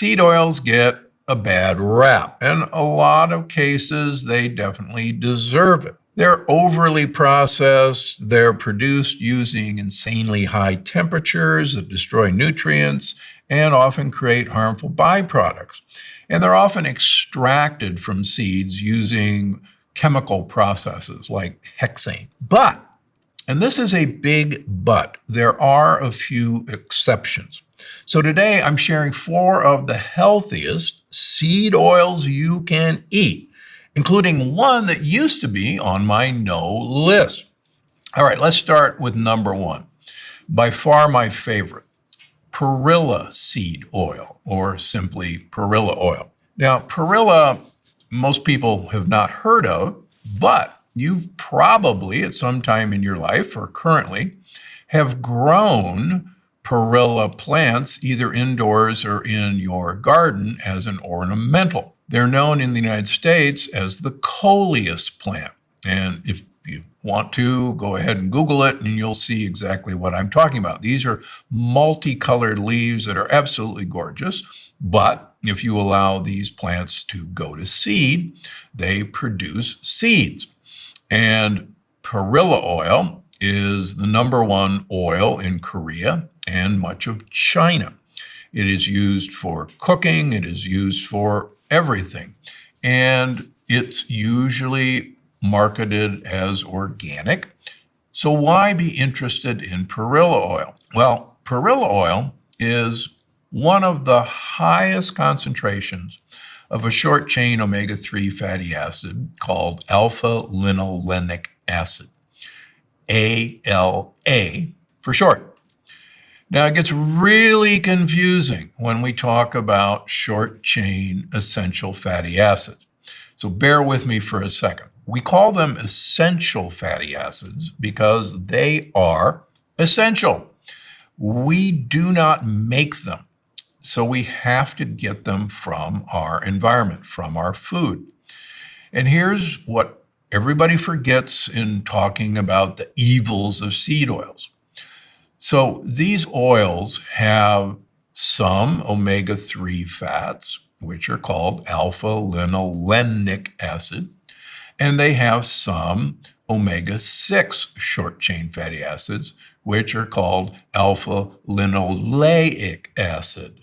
Seed oils get a bad rap. In a lot of cases, they definitely deserve it. They're overly processed. They're produced using insanely high temperatures that destroy nutrients and often create harmful byproducts. And they're often extracted from seeds using chemical processes like hexane. But, and this is a big but, there are a few exceptions. So today I'm sharing 4 of the healthiest seed oils you can eat, including one that used to be on my no list. All right, let's start with number 1. By far my favorite, Perilla seed oil, or simply Perilla oil. Now, Perilla, most people have not heard of, but you've probably at some time in your life or currently have grown Perilla plants either indoors or in your garden as an ornamental. They're known in the United States as the coleus plant. And if you want to, go ahead and Google it and you'll see exactly what I'm talking about. These are multicolored leaves that are absolutely gorgeous, but if you allow these plants to go to seed, they produce seeds. And Perilla oil is the number 1 oil in Korea and much of China. It is used for cooking, it is used for everything, and it's usually marketed as organic. So why be interested in Perilla oil? Well, Perilla oil is one of the highest concentrations of a short-chain omega-3 fatty acid called alpha-linolenic acid, ALA for short. Now, it gets really confusing when we talk about short-chain essential fatty acids. So bear with me for a second. We call them essential fatty acids because they are essential. We do not make them, so we have to get them from our environment, from our food. And here's what everybody forgets in talking about the evils of seed oils. So these oils have some omega-3 fats, which are called alpha-linolenic acid, and they have some omega-6 short-chain fatty acids, which are called alpha-linoleic acid.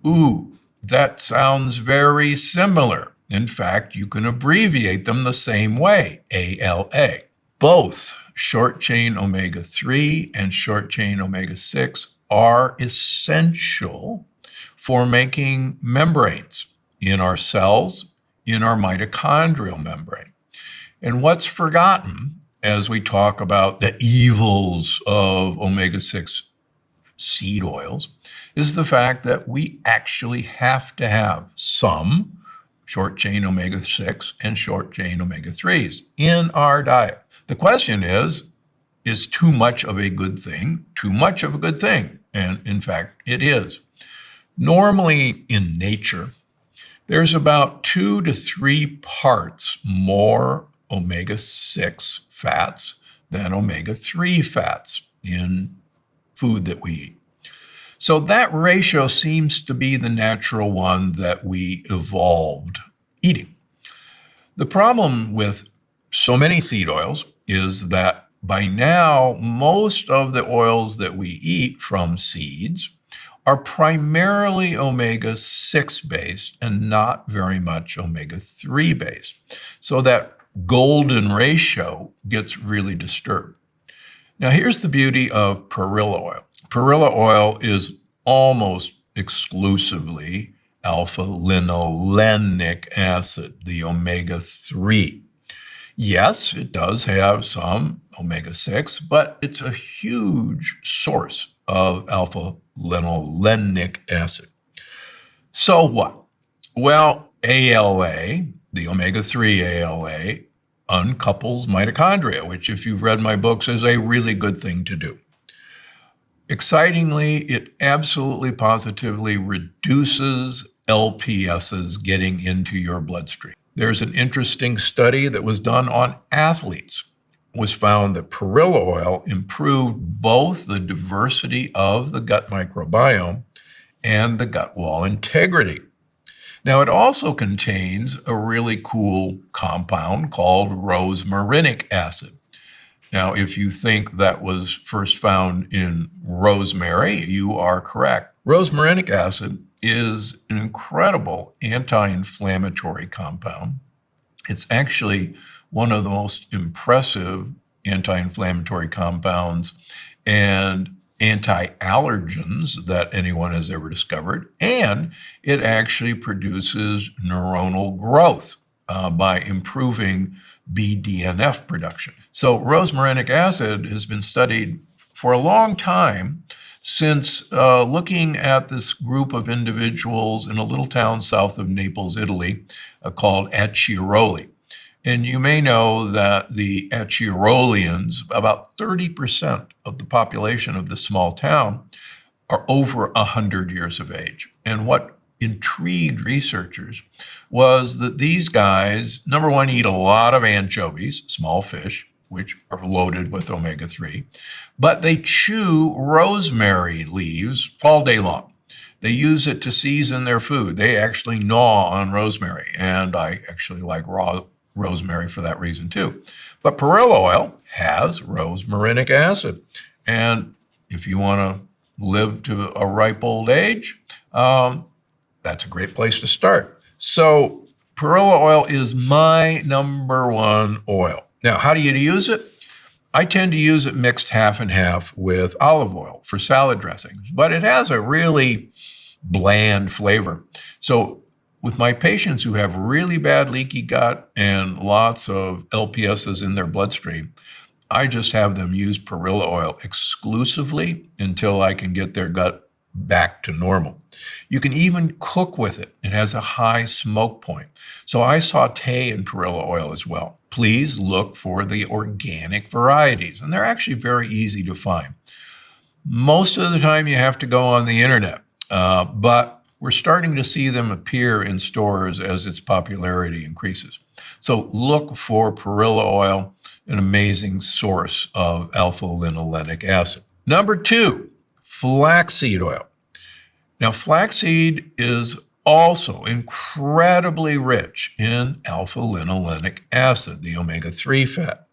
Ooh, that sounds very similar. In fact, you can abbreviate them the same way, ALA. Both short-chain omega-3 and short-chain omega-6 are essential for making membranes in our cells, in our mitochondrial membrane. And what's forgotten as we talk about the evils of omega-6 seed oils is the fact that we actually have to have some short-chain omega-6 and short-chain omega-3s in our diet. The question is too much of a good thing too much of a good thing? And in fact, it is. Normally in nature, there's about 2 to 3 parts more omega-6 fats than omega-3 fats in food that we eat. So that ratio seems to be the natural one that we evolved eating. The problem with so many seed oils is that by now, most of the oils that we eat from seeds are primarily omega-6 based and not very much omega-3 based. So that golden ratio gets really disturbed. Now, here's the beauty of Perilla oil. Perilla oil is almost exclusively alpha-linolenic acid, the omega-3. Yes, it does have some omega-6, but it's a huge source of alpha-linolenic acid. So what? Well, ALA, the omega-3 ALA, uncouples mitochondria, which if you've read my books is a really good thing to do. Excitingly, it absolutely positively reduces LPSs getting into your bloodstream. There's an interesting study that was done on athletes. It was found that Perilla oil improved both the diversity of the gut microbiome and the gut wall integrity. Now, it also contains a really cool compound called rosmarinic acid. Now, if you think that was first found in rosemary, you are correct. Rosmarinic acid is an incredible anti-inflammatory compound. It's actually one of the most impressive anti-inflammatory compounds and anti-allergens that anyone has ever discovered. And it actually produces neuronal growth by improving BDNF production. So rosmarinic acid has been studied for a long time, since looking at this group of individuals in a little town south of Naples, Italy, called Aiuroli. And you may know that the Aiurolians, about 30% of the population of this small town, are over 100 years of age. And what intrigued researchers was that these guys, number one, eat a lot of anchovies, small fish, which are loaded with omega-3, but they chew rosemary leaves all day long. They use it to season their food. They actually gnaw on rosemary, and I actually like raw rosemary for that reason too. But Perilla oil has rosmarinic acid, and if you want to live to a ripe old age, that's a great place to start. So Perilla oil is my number one oil. Now, how do you use it? I tend to use it mixed half and half with olive oil for salad dressings, but it has a really bland flavor. So with my patients who have really bad leaky gut and lots of LPSs in their bloodstream, I just have them use Perilla oil exclusively until I can get their gut back to normal. You can even cook with it. It has a high smoke point. So I saute in Perilla oil as well. Please look for the organic varieties, and they're actually very easy to find. Most of the time you have to go on the internet, but we're starting to see them appear in stores as its popularity increases. So look for Perilla oil, an amazing source of alpha-linolenic acid. Number 2, flaxseed oil. Now, flaxseed is also incredibly rich in alpha-linolenic acid, the omega-3 fat.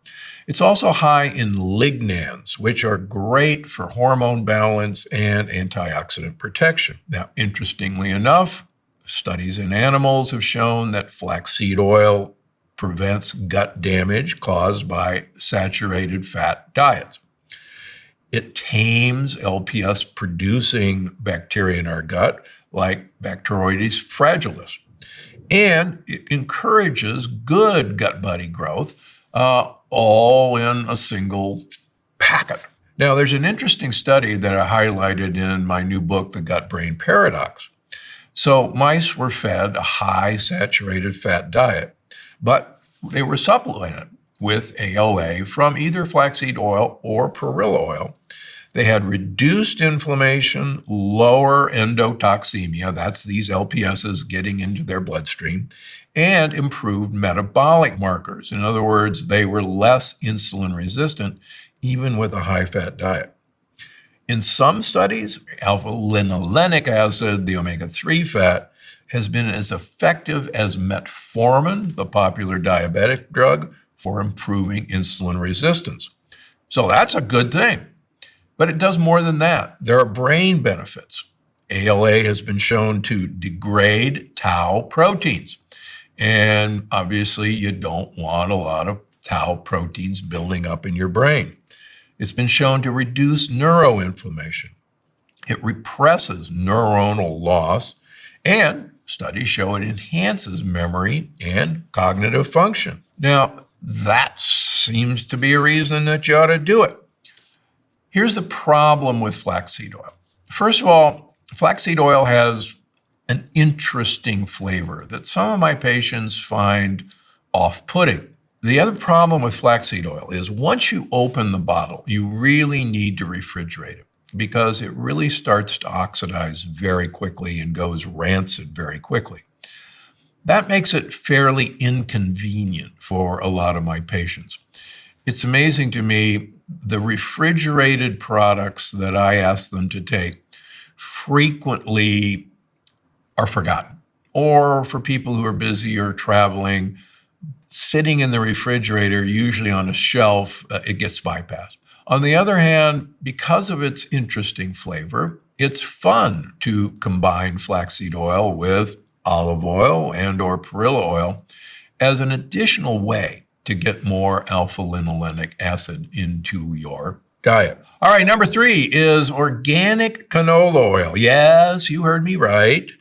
It's also high in lignans, which are great for hormone balance and antioxidant protection. Now, interestingly enough, studies in animals have shown that flaxseed oil prevents gut damage caused by saturated fat diets. It tames LPS-producing bacteria in our gut, like Bacteroides fragilis. And it encourages good gut buddy growth, all in a single packet. Now, there's an interesting study that I highlighted in my new book, The Gut-Brain Paradox. So mice were fed a high saturated fat diet, but they were supplemented with ALA from either flaxseed oil or Perilla oil. They had reduced inflammation, lower endotoxemia, that's these LPSs getting into their bloodstream, and improved metabolic markers. In other words, they were less insulin resistant, even with a high-fat diet. In some studies, alpha-linolenic acid, the omega-3 fat, has been as effective as metformin, the popular diabetic drug, for improving insulin resistance. So that's a good thing. But it does more than that. There are brain benefits. ALA has been shown to degrade tau proteins. And obviously, you don't want a lot of tau proteins building up in your brain. It's been shown to reduce neuroinflammation. It represses neuronal loss, and studies show it enhances memory and cognitive function. Now, that seems to be a reason that you ought to do it. Here's the problem with flaxseed oil. First of all, flaxseed oil has an interesting flavor that some of my patients find off-putting. The other problem with flaxseed oil is once you open the bottle, you really need to refrigerate it because it really starts to oxidize very quickly and goes rancid very quickly. That makes it fairly inconvenient for a lot of my patients. It's amazing to me the refrigerated products that I ask them to take frequently are forgotten. Or for people who are busy or traveling, sitting in the refrigerator, usually on a shelf, it gets bypassed. On the other hand, because of its interesting flavor, it's fun to combine flaxseed oil with olive oil and or perilla oil as an additional way to get more alpha-linolenic acid into your diet. All right, number 3 is organic canola oil. Yes, you heard me right.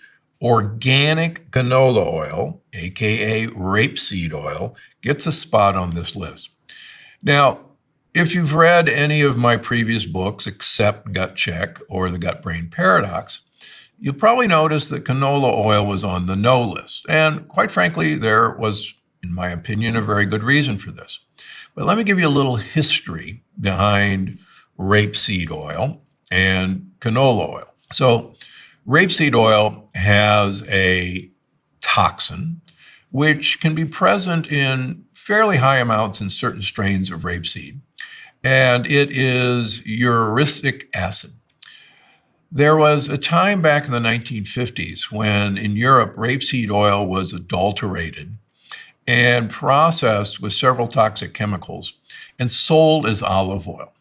Organic canola oil, aka rapeseed oil, gets a spot on this list. Now, if you've read any of my previous books, except Gut Check or The Gut-Brain Paradox, you'll probably notice that canola oil was on the no list. And quite frankly, there was, in my opinion, a very good reason for this. But let me give you a little history behind rapeseed oil and canola oil. So rapeseed oil has a toxin which can be present in fairly high amounts in certain strains of rapeseed, and it is uric acid. There was a time back in the 1950s when in Europe rapeseed oil was adulterated and processed with several toxic chemicals and sold as olive oil.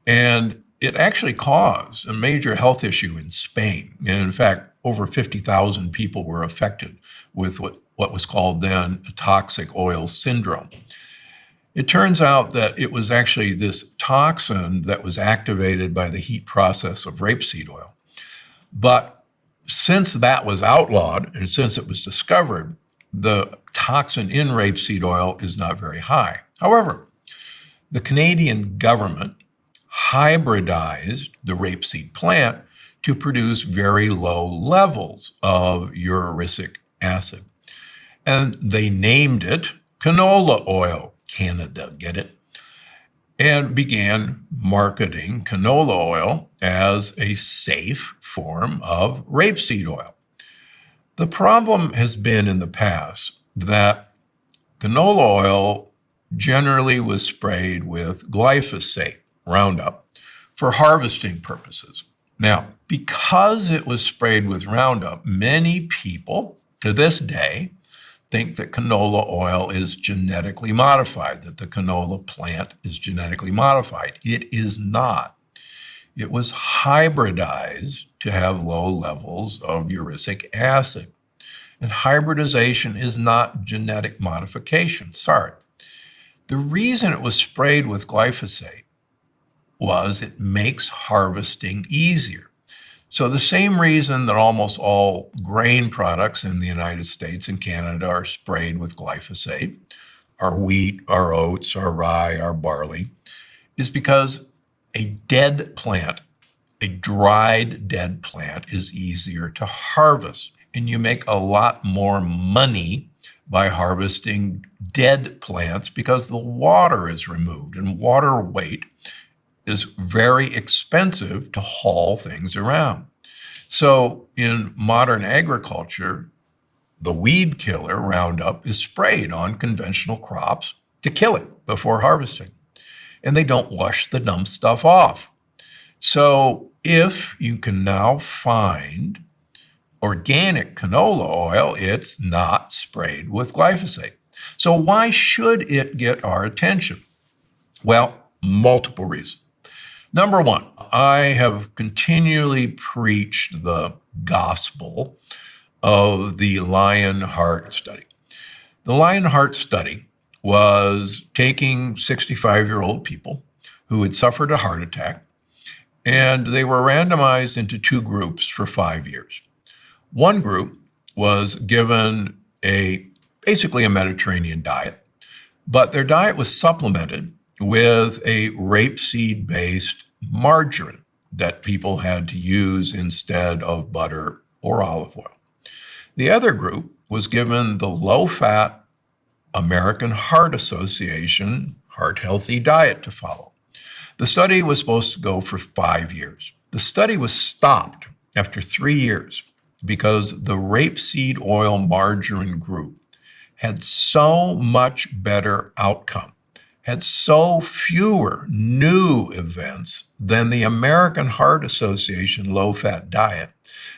And it actually caused a major health issue in Spain. And in fact, over 50,000 people were affected with what was called then a toxic oil syndrome. It turns out that it was actually this toxin that was activated by the heat process of rapeseed oil. But since that was outlawed and since it was discovered, the toxin in rapeseed oil is not very high. However, the Canadian government hybridized the rapeseed plant to produce very low levels of uric acid. And they named it canola oil, Canada, get it? And began marketing canola oil as a safe form of rapeseed oil. The problem has been in the past that canola oil generally was sprayed with glyphosate, Roundup, for harvesting purposes. Now, because it was sprayed with Roundup, many people to this day think that canola oil is genetically modified, that the canola plant is genetically modified. It is not. It was hybridized to have low levels of uric acid. And hybridization is not genetic modification. Sorry. The reason it was sprayed with glyphosate was it makes harvesting easier. So the same reason that almost all grain products in the United States and Canada are sprayed with glyphosate, our wheat, our oats, our rye, our barley, is because a dead plant, a dried dead plant, is easier to harvest. And you make a lot more money by harvesting dead plants because the water is removed, and water weight is very expensive to haul things around. So in modern agriculture, the weed killer Roundup is sprayed on conventional crops to kill it before harvesting. And they don't wash the dumb stuff off. So if you can now find organic canola oil, it's not sprayed with glyphosate. So why should it get our attention? Well, multiple reasons. Number one, I have continually preached the gospel of the Lion-Heart study. The Lion-Heart study was taking 65-year-old people who had suffered a heart attack, and they were randomized into two groups for 5 years. One group was given basically a Mediterranean diet, but their diet was supplemented with a rapeseed-based margarine that people had to use instead of butter or olive oil. The other group was given the low-fat American Heart Association Heart Healthy diet to follow. The study was supposed to go for 5 years. The study was stopped after 3 years because the rapeseed oil margarine group had so much better outcome, had so fewer new events than the American Heart Association low-fat diet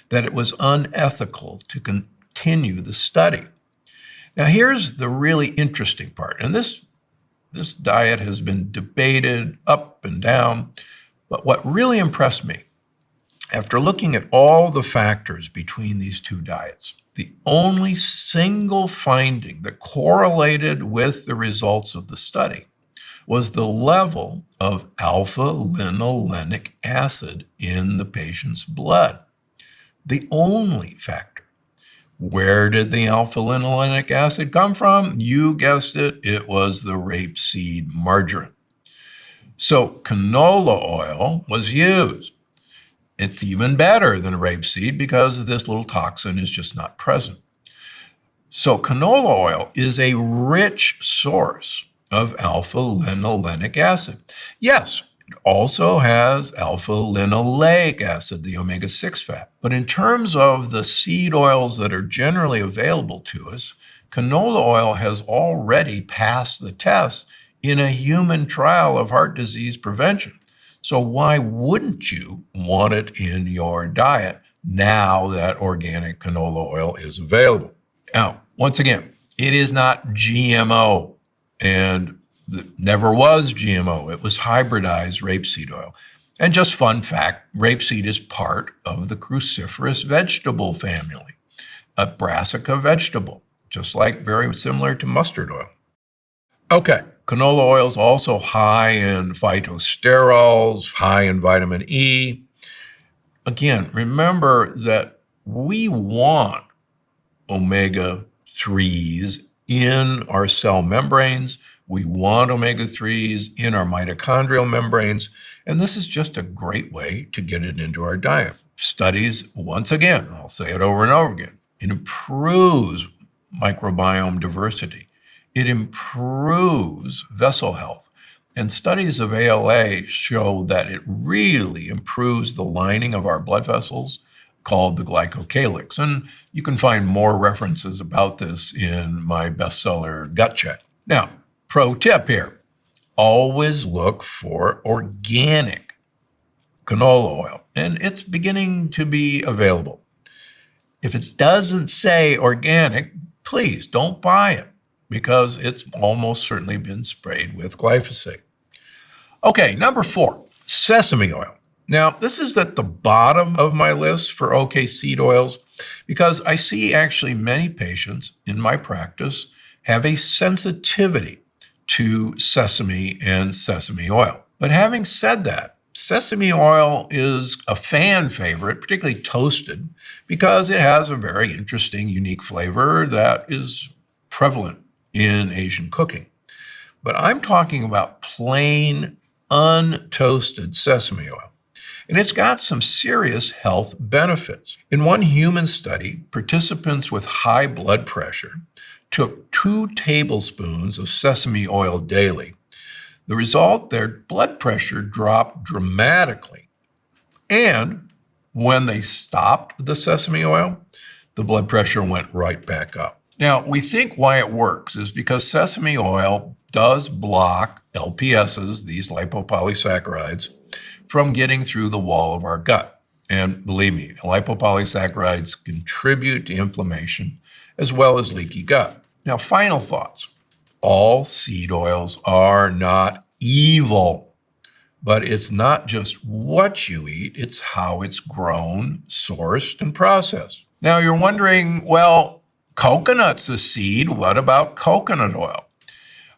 that it was unethical to continue the study. Now, here's the really interesting part, and this diet has been debated up and down, but what really impressed me, after looking at all the factors between these two diets, the only single finding that correlated with the results of the study was the level of alpha-linolenic acid in the patient's blood. The only factor. Where did the alpha-linolenic acid come from? You guessed it, it was the rapeseed margarine. So canola oil was used. It's even better than rapeseed because this little toxin is just not present. So canola oil is a rich source of alpha-linolenic acid. Yes, it also has alpha-linoleic acid, the omega-6 fat. But in terms of the seed oils that are generally available to us, canola oil has already passed the test in a human trial of heart disease prevention. So why wouldn't you want it in your diet now that organic canola oil is available? Now, once again, it is not GMO, and it never was GMO. It was hybridized rapeseed oil. And just fun fact, rapeseed is part of the cruciferous vegetable family, a brassica vegetable, just like very similar to mustard oil. Okay, canola oil is also high in phytosterols, high in vitamin E. Again, remember that we want omega-3s in our cell membranes. We want omega-3s in our mitochondrial membranes, and this is just a great way to get it into our diet. Studies, once again, I'll say it over and over again, it improves microbiome diversity. It improves vessel health. And studies of ALA show that it really improves the lining of our blood vessels called the glycocalyx. And you can find more references about this in my bestseller, Gut Check. Now, pro tip here, always look for organic canola oil, and it's beginning to be available. If it doesn't say organic, please don't buy it, because it's almost certainly been sprayed with glyphosate. Okay, number 4, sesame oil. Now, this is at the bottom of my list for OK seed oils because I see actually many patients in my practice have a sensitivity to sesame and sesame oil. But having said that, sesame oil is a fan favorite, particularly toasted, because it has a very interesting, unique flavor that is prevalent in Asian cooking. But I'm talking about plain, untoasted sesame oil. And it's got some serious health benefits. In one human study, participants with high blood pressure took 2 tablespoons of sesame oil daily. The result, their blood pressure dropped dramatically. And when they stopped the sesame oil, the blood pressure went right back up. Now, we think why it works is because sesame oil does block LPSs, these lipopolysaccharides, from getting through the wall of our gut. And believe me, lipopolysaccharides contribute to inflammation as well as leaky gut. Now, final thoughts. All seed oils are not evil, but it's not just what you eat, it's how it's grown, sourced, and processed. Now, you're wondering, well, coconut's a seed. What about coconut oil?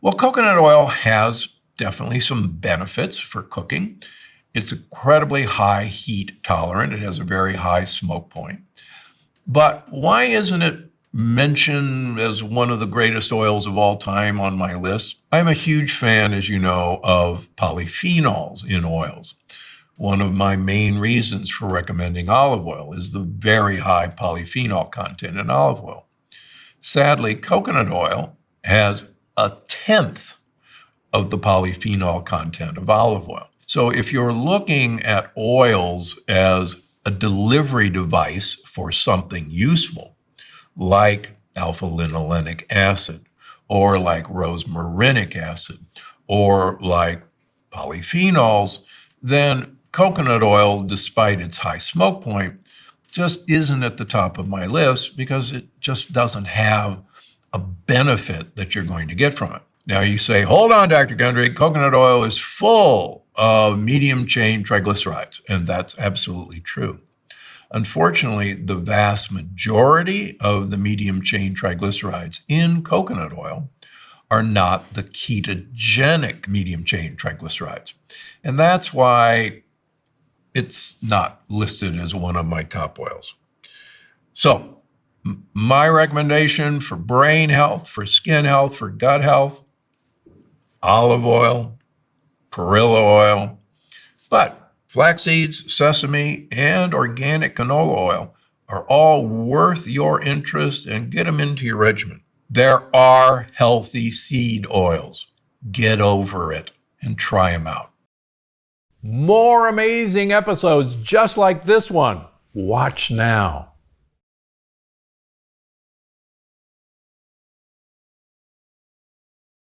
Well, coconut oil has definitely some benefits for cooking. It's incredibly high heat tolerant. It has a very high smoke point. But why isn't it mentioned as one of the greatest oils of all time on my list? I'm a huge fan, as you know, of polyphenols in oils. One of my main reasons for recommending olive oil is the very high polyphenol content in olive oil. Sadly, coconut oil has 1/10 of the polyphenol content of olive oil. So if you're looking at oils as a delivery device for something useful, like alpha-linolenic acid, or like rosmarinic acid, or like polyphenols, then coconut oil, despite its high smoke point, just isn't at the top of my list because it just doesn't have a benefit that you're going to get from it. Now you say, hold on, Dr. Gundry, coconut oil is full of medium chain triglycerides, and that's absolutely true. Unfortunately, the vast majority of the medium chain triglycerides in coconut oil are not the ketogenic medium chain triglycerides. And that's why it's not listed as one of my top oils. So my recommendation for brain health, for skin health, for gut health, olive oil, Perilla oil, but flax seeds, sesame, and organic canola oil are all worth your interest, and get them into your regimen. There are healthy seed oils. Get over it and try them out. More amazing episodes just like this one. Watch now.